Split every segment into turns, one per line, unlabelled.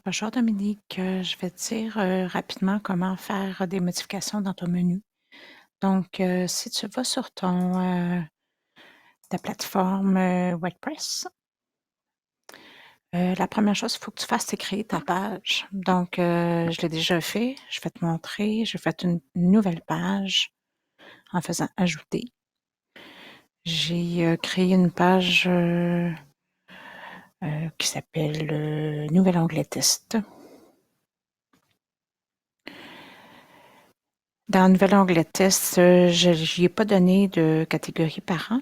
Bonjour Dominique, je vais te dire rapidement comment faire des modifications dans ton menu. Donc, si tu vas sur ta plateforme WordPress, la première chose qu'il faut que tu fasses, c'est créer ta page. Donc, je l'ai déjà fait, je vais te montrer. J'ai fait une nouvelle page en faisant ajouter. J'ai créé une page qui s'appelle Nouvel onglet test. Dans le nouvel onglet test, je n'y ai pas donné de catégorie parent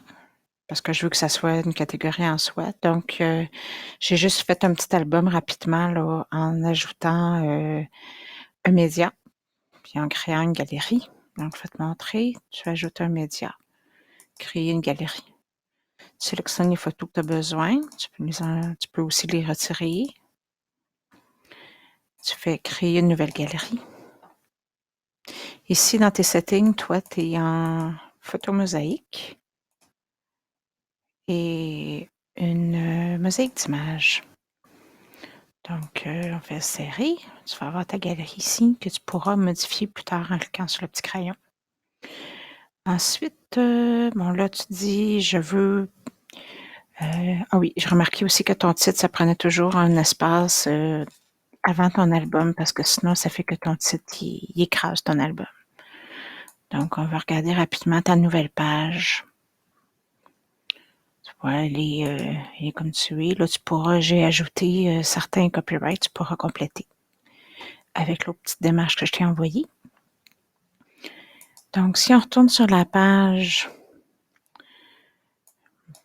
parce que je veux que ça soit une catégorie en soi. Donc, j'ai juste fait un petit album rapidement là, en ajoutant un média, puis en créant une galerie. Donc, je vais te montrer. Tu ajoutes un média, créer une galerie. Tu sélectionnes les photos que tu as besoin. Tu peux aussi les retirer. Tu fais créer une nouvelle galerie. Ici, dans tes settings, toi, tu es en photo mosaïque et une mosaïque d'images. Donc, on fait serrer. Tu vas avoir ta galerie ici que tu pourras modifier plus tard en cliquant sur le petit crayon. Ensuite, bon là, tu dis, je veux... ah oui, j'ai remarqué aussi que ton titre, ça prenait toujours un espace avant ton album parce que sinon, ça fait que ton titre, il écrase ton album. Donc, on va regarder rapidement ta nouvelle page. Tu vois, elle est comme tu es. Là, j'ai ajouté certains copyrights, tu pourras compléter avec l'autre petite démarche que je t'ai envoyée. Donc, si on retourne sur la page,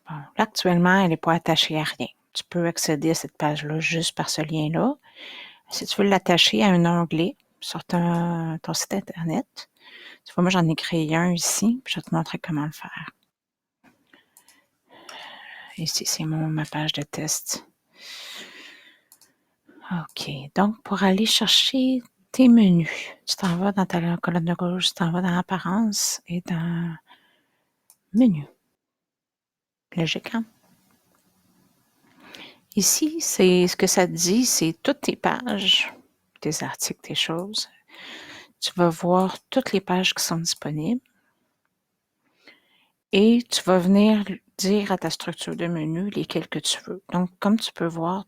bon, là, actuellement, elle n'est pas attachée à rien. Tu peux accéder à cette page-là juste par ce lien-là. Si tu veux l'attacher à un onglet sur ton site Internet, tu vois, moi, j'en ai créé un ici, puis je vais te montrer comment le faire. Ici, c'est ma page de test. OK. Donc, pour aller chercher tes menus, tu t'en vas dans ta colonne de gauche, tu t'en vas dans Apparence et dans Menu. Logique, hein? Ici, c'est ce que ça te dit, c'est toutes tes pages, tes articles, tes choses. Tu vas voir toutes les pages qui sont disponibles et tu vas venir dire à ta structure de menu lesquelles que tu veux. Donc, comme tu peux voir,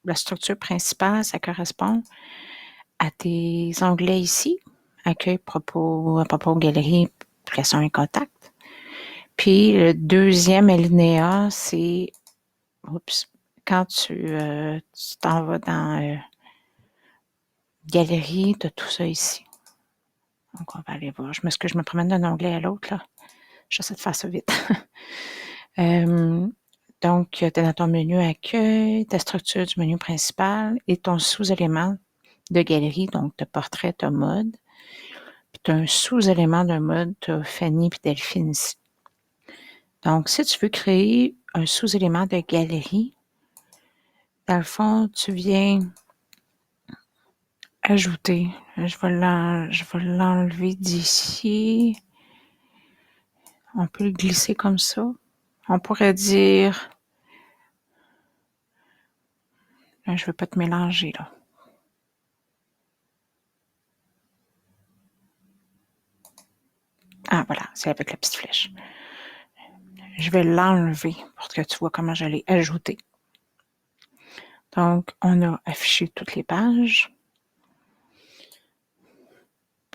la structure principale, ça correspond à tes onglets ici, accueil, propos, galerie, publication et contact. Puis, le deuxième alinéa, c'est, quand tu t'en vas dans galerie, tu as tout ça ici. Donc, on va aller voir. Je m'excuse, je me promène d'un onglet à l'autre, là. J'essaie de faire ça vite. Donc, tu es dans ton menu accueil, ta structure du menu principal et ton sous-élément de galerie. Donc, tu as portrait, tu as mode. Puis, tu as un sous-élément de mode, tu as Fanny puis Delphine ici. Donc, si tu veux créer un sous-élément de galerie, dans le fond, tu viens ajouter. Je vais l'enlever d'ici. On peut le glisser comme ça. On pourrait dire... Là, je ne veux pas te mélanger, là. Ah, voilà, c'est avec la petite flèche. Je vais l'enlever pour que tu vois comment je l'ai ajouté. Donc, on a affiché toutes les pages.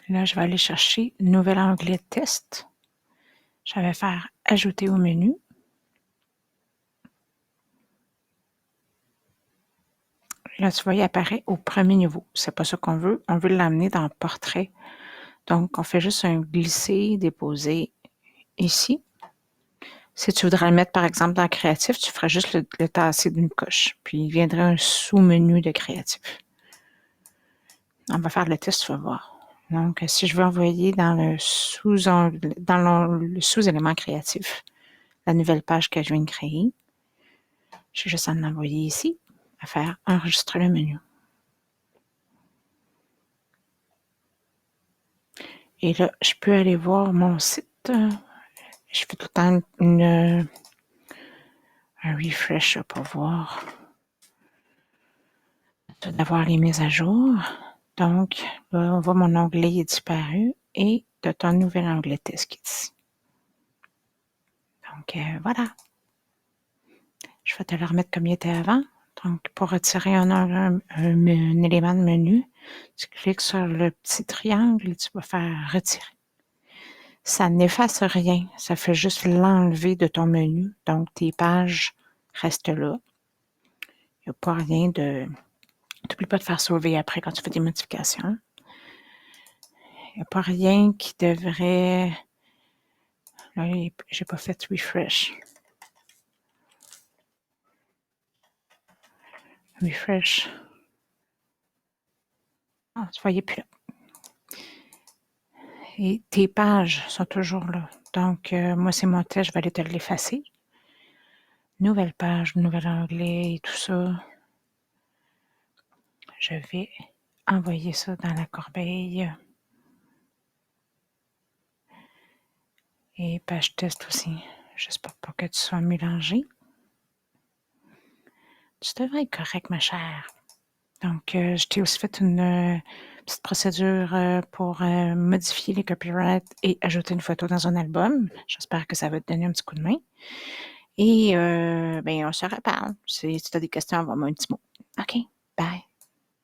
Là, je vais aller chercher nouvel onglet test. Je vais faire ajouter au menu. Là, tu vois, il apparaît au premier niveau. C'est pas ça qu'on veut. On veut l'amener dans portrait. Donc, on fait juste un glisser, déposer ici. Si tu voudrais le mettre, par exemple, dans créatif, tu ferais juste le tasser d'une coche. Puis, il viendrait un sous-menu de créatif. On va faire le test, tu vas voir. Donc, si je veux envoyer dans le sous-élément créatif, la nouvelle page que je viens de créer, je vais juste en envoyer ici, à faire enregistrer le menu. Et là, je peux aller voir mon site. Je fais tout le temps un refresh pour voir. d'avoir les mises à jour. Donc, là, on voit mon onglet est disparu et de ton nouvel onglet test qui est ici. Donc, voilà. Je vais te le remettre comme il était avant. Donc, pour retirer un élément de menu, tu cliques sur le petit triangle et tu vas faire retirer. Ça n'efface rien, ça fait juste l'enlever de ton menu. Donc, tes pages restent là. Il n'y a pas rien de... N'oublie pas de faire sauver après quand tu fais des modifications. Il n'y a pas rien qui devrait... Là, j'ai pas fait refresh. Refresh. Ah, tu voyais plus là. Et tes pages sont toujours là. Donc, moi, c'est mon test, je vais aller te l'effacer. Nouvelle page, nouvel onglet et tout ça. Je vais envoyer ça dans la corbeille. Et page test aussi. J'espère pas que tu sois mélangé. Tu devrais être correct, ma chère. Donc, je t'ai aussi fait une petite procédure pour modifier les copyrights et ajouter une photo dans un album. J'espère que ça va te donner un petit coup de main. Et ben, on se reparle. Si tu as des questions, envoie-moi un petit mot. OK, bye.